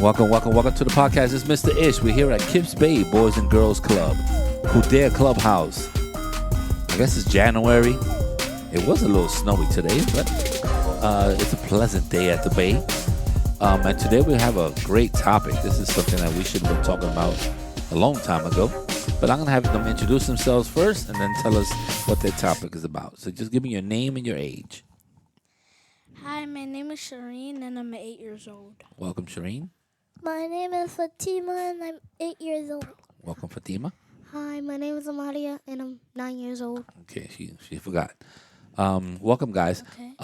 Welcome to the podcast. It's Mr. Ish. We're here at Kips Bay Boys and Girls Club, Kudare Clubhouse. I guess it's January. It was a little snowy today, but it's a pleasant day at the Bay. And today we have a great topic. This is something that we should have been talking about a long time ago. But I'm going to have them introduce themselves first and then tell us what their topic is about. So just give me your name and your age. Hi, my name is Shireen and I'm 8 years old. Welcome, Shireen. My name is Fatima and I'm 8 years old. Welcome, Fatima. Hi, my name is Amadia and I'm 9 years old. Okay, she forgot. Welcome, guys. Okay.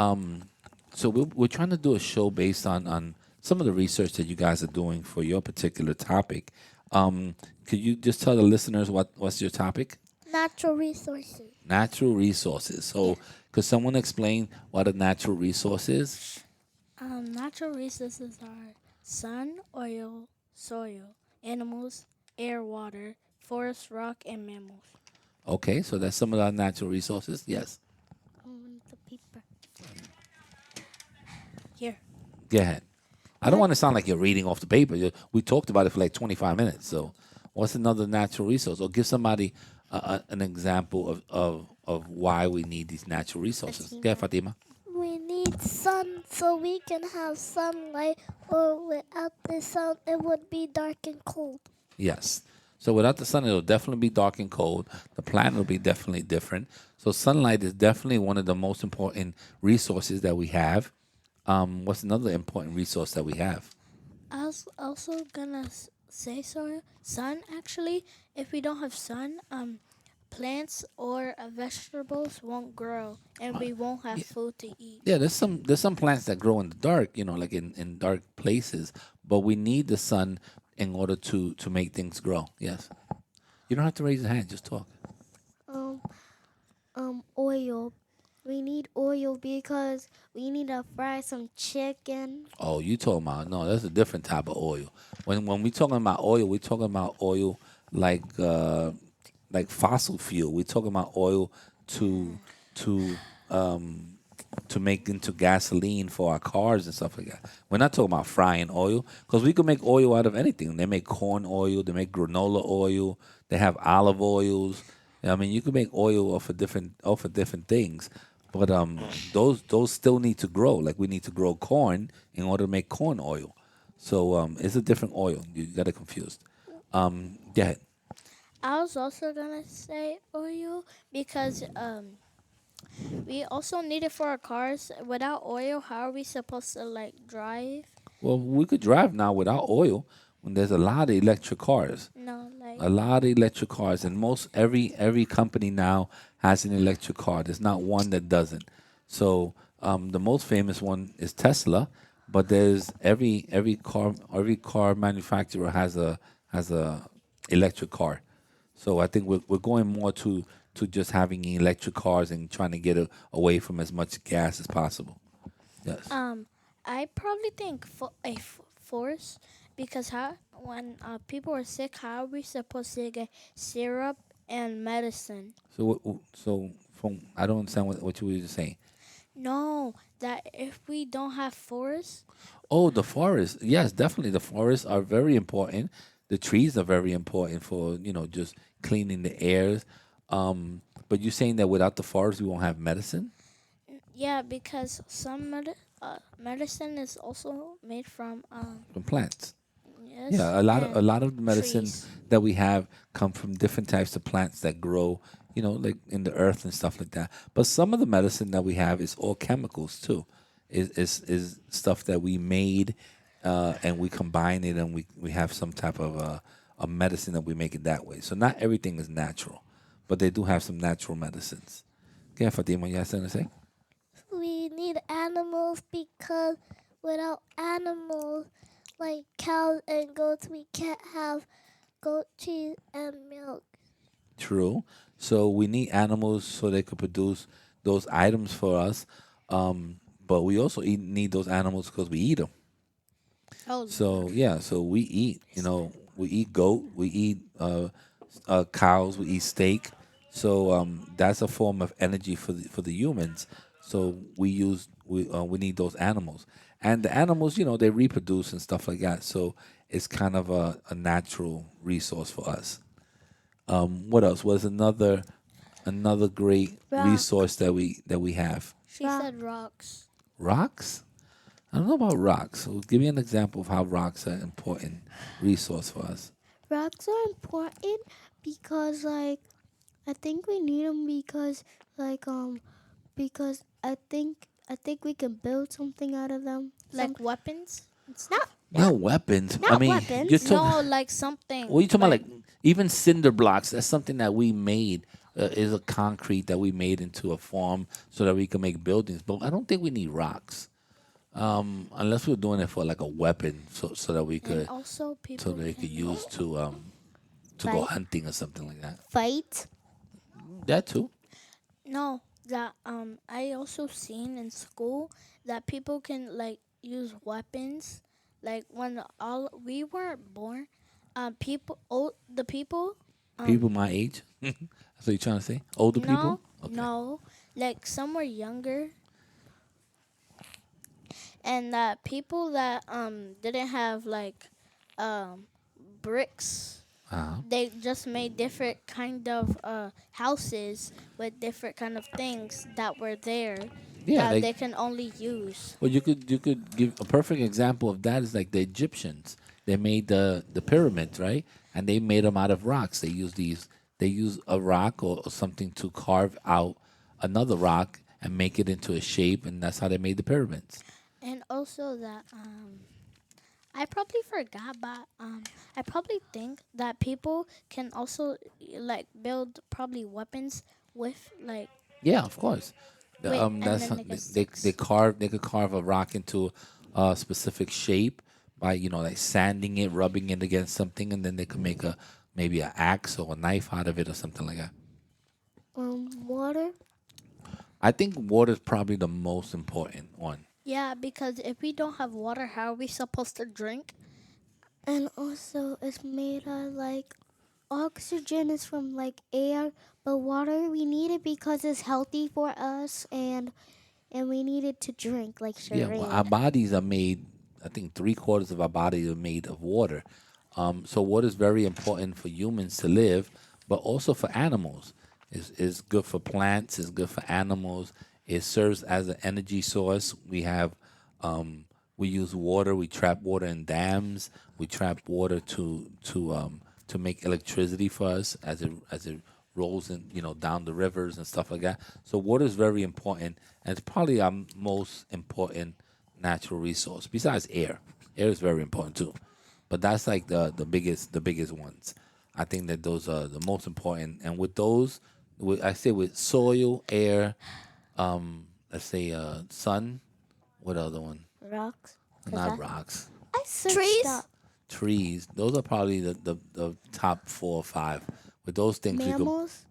So we're trying to do a show based on some of the research that you guys are doing for your particular topic. Could you just tell the listeners what's your topic? Natural resources. Natural resources. So could someone explain what a natural resource is? Natural resources are sun, oil, soil, animals, air, water, forest, rock, and mammals. Okay, so that's some of our natural resources. Yes. The paper. Here. Go ahead. I don't want to sound like you're reading off the paper. We talked about it for like 25 minutes. So what's another natural resource? Or give somebody an example of why we need these natural resources. Yeah, Fatima. We need sun so we can have sunlight, or without the sun, it would be dark and cold. Yes. So without the sun, it'll definitely be dark and cold. The planet will be definitely different. So sunlight is definitely one of the most important resources that we have. What's another important resource that we have? I was also gonna say sun. Actually, if we don't have sun, plants or vegetables won't grow, and we won't have food to eat. Yeah, there's some plants that grow in the dark, like in dark places. But we need the sun in order to make things grow. Yes. You don't have to raise your hand. Just talk. Oil. We need oil because we need to fry some chicken. Oh, you talking about no? That's a different type of oil. When we talking about oil, we're talking about oil like fossil fuel. We're talking about oil to make into gasoline for our cars and stuff like that. We're not talking about frying oil because we can make oil out of anything. They make corn oil, they make granola oil, they have olive oils. I mean, you can make oil off of different things. But those still need to grow. Like we need to grow corn in order to make corn oil. So it's a different oil. You got it confused. Go ahead. I was also gonna say oil because we also need it for our cars. Without oil, how are we supposed to drive? Well, we could drive now without oil when there's a lot of electric cars. No, A lot of electric cars, and every company now has an electric car. There's not one that doesn't. So the most famous one is Tesla, but there's every car manufacturer has a electric car. So I think we're going more to just having electric cars and trying to get away from as much gas as possible. Yes. I probably think force because when people are sick, how are we supposed to get syrup and medicine? So I don't understand what you were just saying. No, that if we don't have forests. Oh, the forest. Yes, definitely. The forests are very important. The trees are very important for, just cleaning the air. But you're saying that without the forest, we won't have medicine? Yeah, because some medicine is also made from plants. yes. Yeah, a lot of the medicine trees. that we have come from different types of plants that grow, like in the earth and stuff like that. But some of the medicine that we have is all chemicals too. Is stuff that we made and we combine it and we have some type of a medicine that we make it that way. So not everything is natural, but they do have some natural medicines. Okay, Fatima, you have something to say? We need animals because without animals, like cows and goats, we can't have goat cheese and milk. True. So we need animals so they could produce those items for us. But we also need those animals because we eat them. Oh, So yeah, so we eat. We eat goat, we eat cows, we eat steak. So that's a form of energy for the humans. So we need those animals, And the animals, they reproduce and stuff like that. So it's kind of a natural resource for us. What else was another great Rock. resource that we have? She Rock. said rocks. Rocks? I don't know about rocks. So give me an example of how rocks are an important resource for us. Rocks are important because, like, I think we need them like, because I think we can build something out of them. Like weapons? Not No weapons. I not mean, weapons. you're talking. No, like something. What are you talking about? Like even cinder blocks. That's something that we made. Is a concrete that we made into a form so that we can make buildings. But I don't think we need rocks, unless we're doing it for like a weapon, so that we And could also so people that they could can use to go Fight. hunting or something like that. Fight. That too. no that I also seen in school that people can like use weapons like when all we weren't born the people People my age. That's what you trying to say? Older people? no no like some were younger and that people that didn't have like um bricks Uh-huh. they just made different kind of houses with different kind of things that were there Yeah, that like they can only use. well, you could give a perfect example of that is like the Egyptians. They made the pyramids, right? And they made them out of rocks. They use a rock or something to carve out another rock and make it into a shape, and that's how they made the pyramids. And also that I probably forgot, but I probably think that people can also like build probably weapons with like Yeah, of course. wait, and That's then they get they could carve a rock into a specific shape by like sanding it, rubbing it against something, and then they could make a maybe an axe or a knife out of it or something like that. Water. I think water is probably the most important one. yeah, because if we don't have water, how are we supposed to drink? And also, it's made of like oxygen is from like air, but water we need it because it's healthy for us, and we need it to drink like Yeah, well, our Shireen. bodies are made. I think three-quarters of our bodies are made of water. So water is very important for humans to live, but also for animals. Is good for plants. It's good for animals. It serves as an energy source. We use water. We trap water in dams. We trap water to make electricity for us as it rolls in down the rivers and stuff like that. So water is very important, and it's probably our most important natural resource besides air. Air is very important too, but that's like the biggest ones. I think that those are the most important, and with those, I say with soil, air, let's say sun. What other one? Rocks. 'Cause Not rocks. I searched Trees? up Trees. Those are probably the top 4 or 5. With those things, we could. mammals.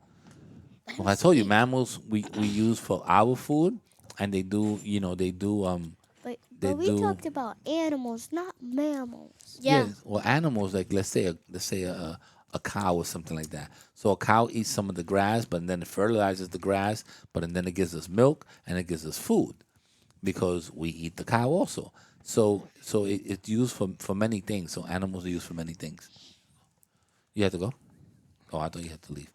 Well, I told you, mammals we use for our food, and they do. But They but we do. talked about animals, not mammals. Yeah. Yes. Well, animals like let's say a cow or something like that. So a cow eats some of the grass, but then it fertilizes the grass, but then it gives us milk and it gives us food because we eat the cow also. So it's used for many things. So animals are used for many things. You have to go. Oh, I thought you had to leave.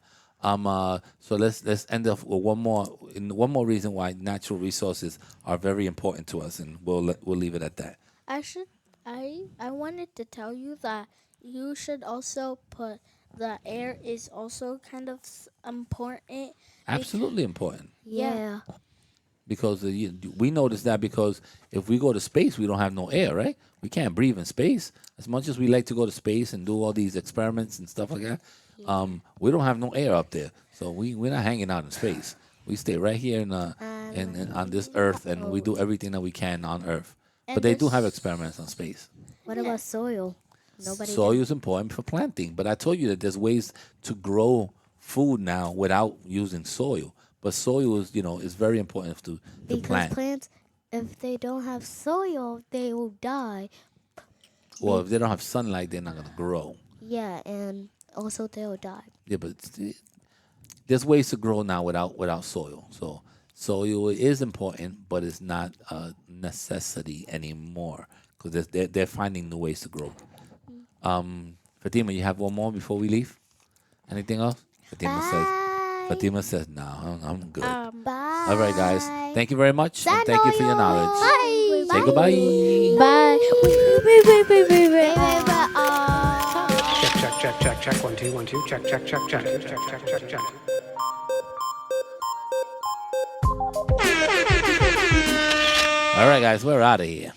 So let's end up with one more reason why natural resources are very important to us, and we'll leave it at that. I should I wanted to tell you that you should also put the air is also kind of important. Absolutely important Yeah. because we notice that because if we go to space, we don't have no air, right? We can't breathe in space. As much as we like to go to space and do all these experiments and stuff like that, we don't have no air up there. So we're not hanging out in space. We stay right here in on this Earth, and we do everything that we can on Earth. But And they do have this- experiments on space. What about soil? Nobody. Soil is important for planting, but I told you that there's ways to grow food now without using soil. But soil is very important to Because plant. plants, if they don't have soil, they will die. Well, if they don't have sunlight, they're not gonna grow. Yeah, and also they'll die. Yeah, but there's ways to grow now without soil. So So it is important, but it's not a necessity anymore because they're finding new ways to grow. Fatima, you have one more before we leave? Anything else? Fatima says, no, I'm good. Bye. All right, guys. Thank you very much, and thank you for your knowledge. Bye. Say goodbye. Bye. Wait. Check. 1 2 1 2. Check. All right, guys, we're out of here.